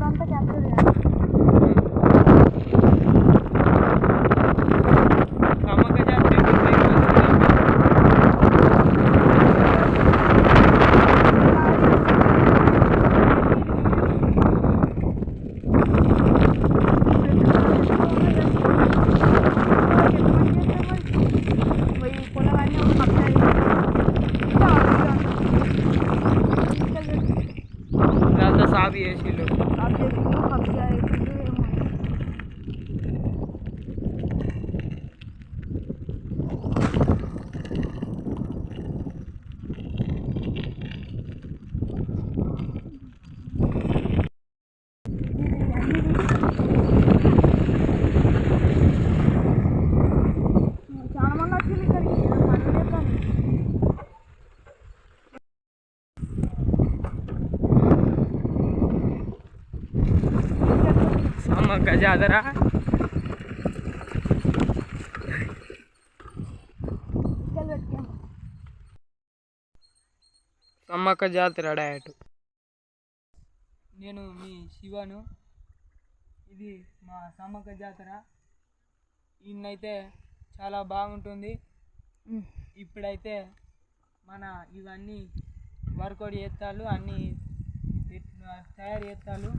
అదంతా క్యాప్చర్ సమ్మక్క జాతర సాగు చేసిళ్ళు. చాలా మంది వచ్చింది ఇక్కడికి సమ్మక్క జాతర సమ్మక్క జాతర డయట్. నేను మీ శివను. ఇది మా సమ్మక్క జాతర. ఈయనైతే చాలా బాగుంటుంది. ఇప్పుడైతే మన ఇవన్నీ వర్కౌట్ చేస్తాలు, అన్నీ తయారు చేస్తాలు.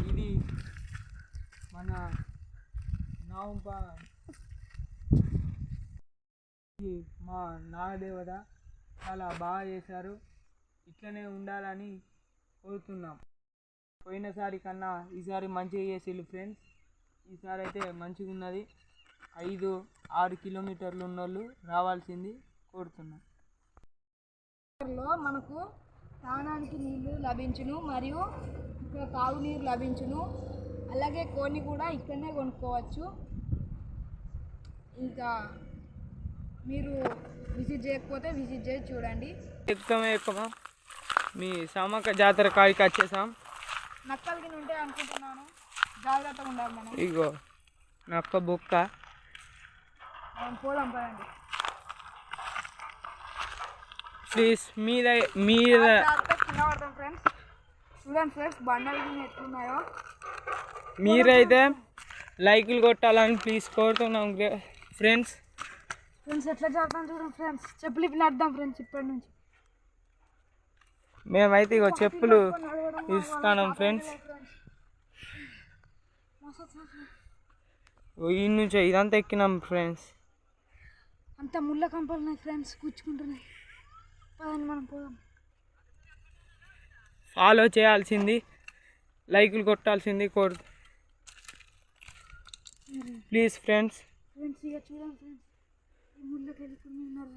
ఇది మన ఇది మా నాగదేవత. చాలా బాగా చేశారు. ఇట్లనే ఉండాలని కోరుతున్నాం. పోయినసారి కన్నా ఈసారి మంచిగా చేసిళ్ళు ఫ్రెండ్స్. ఈసారి అయితే మంచిగా ఉన్నది. 5-6 కిలోమీటర్లు ఉన్నోళ్ళు రావాల్సింది కోరుతున్నాం. మనకు స్నానానికి నీళ్లు లభించును, మరియు ఇక్కడ తాగునీరు లభించును. అలాగే కోని కూడా ఇక్కడనే కొనుక్కోవచ్చు. ఇంకా మీరు విజిట్ చేయకపోతే విజిట్ చేసి చూడండి. ఎక్కువ మీ సమ్మక్క జాతర కాడికి వచ్చేసాం. నక్కలకి ఉంటే అనుకుంటున్నాను, జాగ్రత్తగా ఉండాలి మనం. ఇగో నక్క బొక్క. పోదాం పదండి ప్లీజ్. మీద ఫ్రెండ్స్ చూడండి ఫ్రెండ్స్, బండలు ఎట్లున్నాయో. మీరైతే లైకులు కొట్టాలని ప్లీజ్ కోరుతున్నాం ఫ్రెండ్స్. ఎట్లా చేద్దాం చూడండి ఫ్రెండ్స్. చెప్పులు ఇప్పి నడుద్దాం ఫ్రెండ్స్. ఇప్పటి నుంచి మేమైతే ఇగో చెప్పులు ఇస్తున్నాం ఫ్రెండ్స్. ఈ నుంచి ఇదంతా ఎక్కినాం ఫ్రెండ్స్. అంత ముళ్ళ కంపలు ఉన్నాయి ఫ్రెండ్స్, కూర్చుకుంటున్నాయి. పదండి మనం పోదాం. ఫాలో చేయాల్సింది, లైకులు కొట్టాల్సింది ప్లీజ్ ఫ్రెండ్స్. ఇక చూడండి ఫ్రెండ్స్, ఈ ముళ్ళకి వెళ్ళిపోయి ఉన్నారు.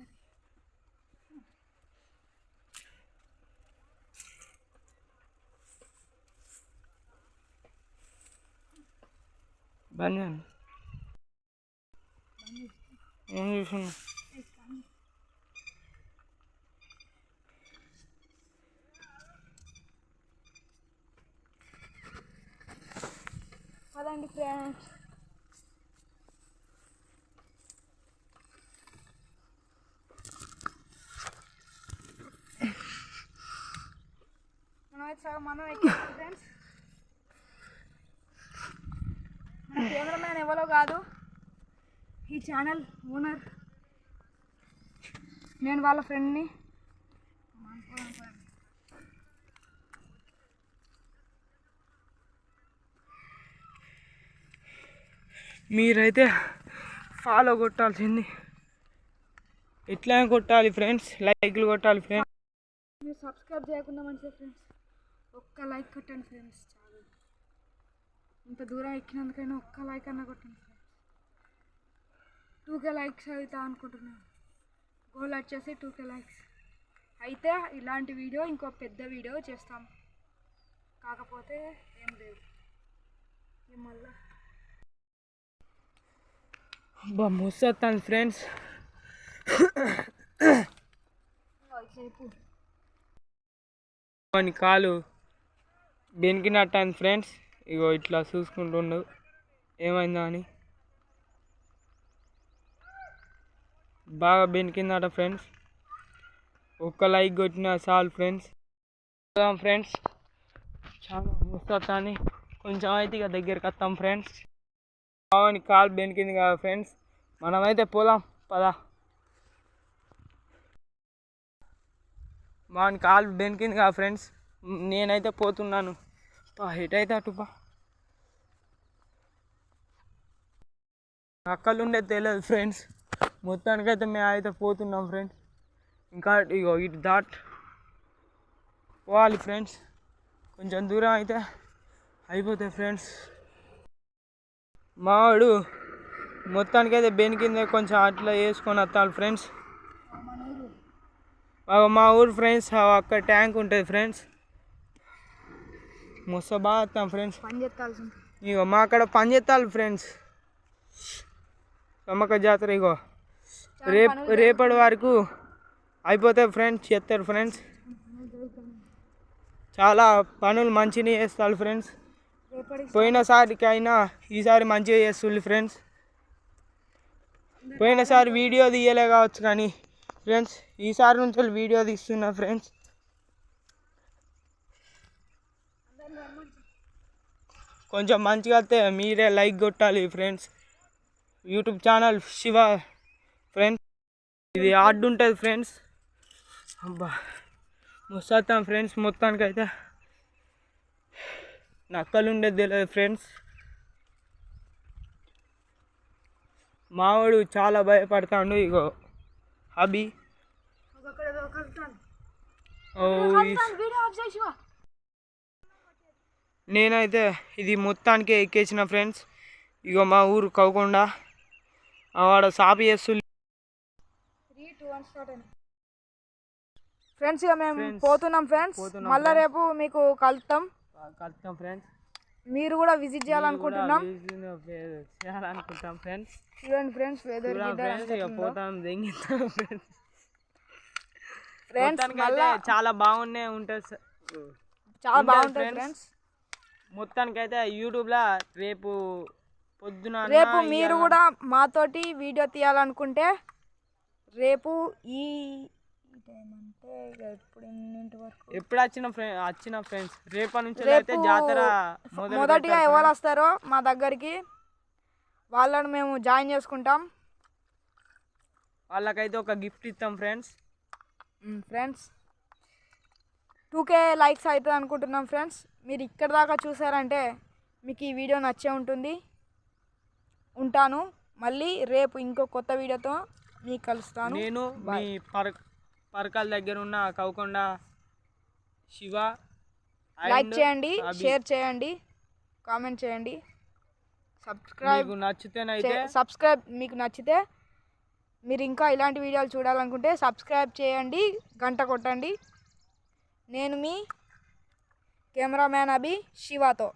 బండి ఏం చూస్తున్నా. పదండి ఫ్రెండ్స్. మనం ఎక్కాము ఫ్రెండ్స్. మన కెమెరామ్యాన్ ఎవరో కాదు, ఈ ఛానల్ ఓనర్. నేను వాళ్ళ ఫ్రెండ్ని. మీరైతే ఫాలో కొట్టాల్సింది, ఇట్లా కొట్టాలి ఫ్రెండ్స్. లైక్లు కొట్టాలి ఫ్రెండ్స్. మీరు సబ్స్క్రైబ్ చేయకుండా మంచిగా ఫ్రెండ్స్, ఒక్క లైక్ కొట్టండి ఫ్రెండ్స్. చాలు, ఇంత దూరం ఎక్కినందుకైనా ఒక్క లైక్ అన్నా కొట్టండి ఫ్రెండ్స్. 2K లైక్స్ అవుతా అనుకుంటున్నాను. గోల్ వచ్చేసి 2K లైక్స్ అయితే ఇలాంటి వీడియో ఇంకో పెద్ద వీడియో చేస్తాం. కాకపోతే ఏం లేదు మళ్ళా మస్తు ఫ్రెండ్స్. కొన్ని కాలు బెనికినట్టాను ఫ్రెండ్స్. ఇగో ఇట్లా చూసుకుంటుండు ఏమైందా అని. బాగా బెనికిందట ఫ్రెండ్స్. ఒక్క లైక్ కొట్టినా చాలు ఫ్రెండ్స్. ఫ్రెండ్స్ చాలా వస్తాను కొంచెం అయితే ఇక దగ్గరికి వస్తాం ఫ్రెండ్స్. మావాని కాలు బెనికింది కదా ఫ్రెండ్స్, మనమైతే పోదాం పదా. మావాని కాలు బెనికింది కదా ఫ్రెండ్స్, నేనైతే పోతున్నాను. ఎటైతే అటుపా అక్కలు ఉండేది తెలియదు ఫ్రెండ్స్. మొత్తానికైతే మేము అయితే పోతున్నాం ఫ్రెండ్స్. ఇంకా ఇగో ఇటు పోవాలి ఫ్రెండ్స్. కొంచెం దూరం అయితే అయిపోతాయి ఫ్రెండ్స్. మావాడు మొత్తానికైతే బెనికిందే కొంచెం అట్లా వేసుకొని వస్తాను ఫ్రెండ్స్. మా ఊరు ఫ్రెండ్స్ అక్కడ ట్యాంక్ ఉంటుంది ఫ్రెండ్స్. మొత్తం బాగా వస్తాం ఫ్రెండ్స్. ఇగో మా అక్కడ పని చేస్తాను ఫ్రెండ్స్. సమ్మక్క జాతర ఇగో రేపటి వరకు అయిపోతాయి ఫ్రెండ్స్, చేస్తారు ఫ్రెండ్స్. చాలా పనులు మంచిగా చేస్తారు ఫ్రెండ్స్. పోయినసారికి అయినా ఈసారి మంచిగా చేస్తుంది ఫ్రెండ్స్. పోయినసారి వీడియో తీయలే కావచ్చు కానీ ఫ్రెండ్స్ ఈసారి నుంచి వీడియో తీస్తున్నా ఫ్రెండ్స్. కొంచెం మంచిగా వస్తే మీరే లైక్ కొట్టాలి friends. YouTube channel Shiva friends. ఇది ఆర్డ్ ఉంటుంది ఫ్రెండ్స్. అబ్బా వస్తాం ఫ్రెండ్స్. మొత్తానికైతే నక్కలు ఉండేది తెలియదు ఫ్రెండ్స్. మావాడు చాలా భయపడతాడు. ఇగో అభి నేనైతే ఇది మొత్తానికే ఎక్కేసిన ఫ్రెండ్స్. ఇగో మా ఊరు కవ్వకుండా వాడ సాపి చేస్తుంది ఫ్రెండ్స్. ఇక మేము పోతున్నాం ఫ్రెండ్స్. మళ్ళీ రేపు మీకు కలుస్తాం ఫ్రెండ్స్. మీరు కూడా విజిట్ చేయాలనుకుంటున్నాం ఫ్రెండ్స్. చూడండి ఫ్రెండ్స్ వెదర్ చాలా బాగున్నాయి ఉంటుంది, చాలా బాగుంటుంది ఫ్రెండ్స్. మొత్తానికైతే యూట్యూబ్లో రేపు పొద్దున మీరు కూడా మాతోటి వీడియో తీయాలనుకుంటే రేపు ఈ ఎప్పుడు వచ్చిన ఫ్రెండ్స్ రేపటి నుంచి అయితే జాతర మొదటిగా ఎవరు వస్తారో మా దగ్గరికి వాళ్ళని మేము జాయిన్ చేసుకుంటాం. వాళ్ళకైతే ఒక గిఫ్ట్ ఇస్తాం ఫ్రెండ్స్. 2K లైక్స్ అవుతుంది అనుకుంటున్నాం ఫ్రెండ్స్. మీరు ఇక్కడ దాకా చూసారంటే మీకు ఈ వీడియో నచ్చే ఉంటుంది. ఉంటాను మళ్ళీ రేపు ఇంకో కొత్త వీడియోతో మీకు కలుస్తాను. నేను మీ పరకాల దగ్గర ఉన్న కవ్వకొండ శివ. లైక్ చేయండి, షేర్ చేయండి, కామెంట్ చేయండి, సబ్స్క్రైబ్ మీకు నచ్చితే మీరు ఇంకా ఇలాంటి వీడియోలు చూడాలనుకుంటే సబ్స్క్రైబ్ చేయండి, గంట కొట్టండి. నేను మీ కెమెరామ్యాన్ అభి శివతో.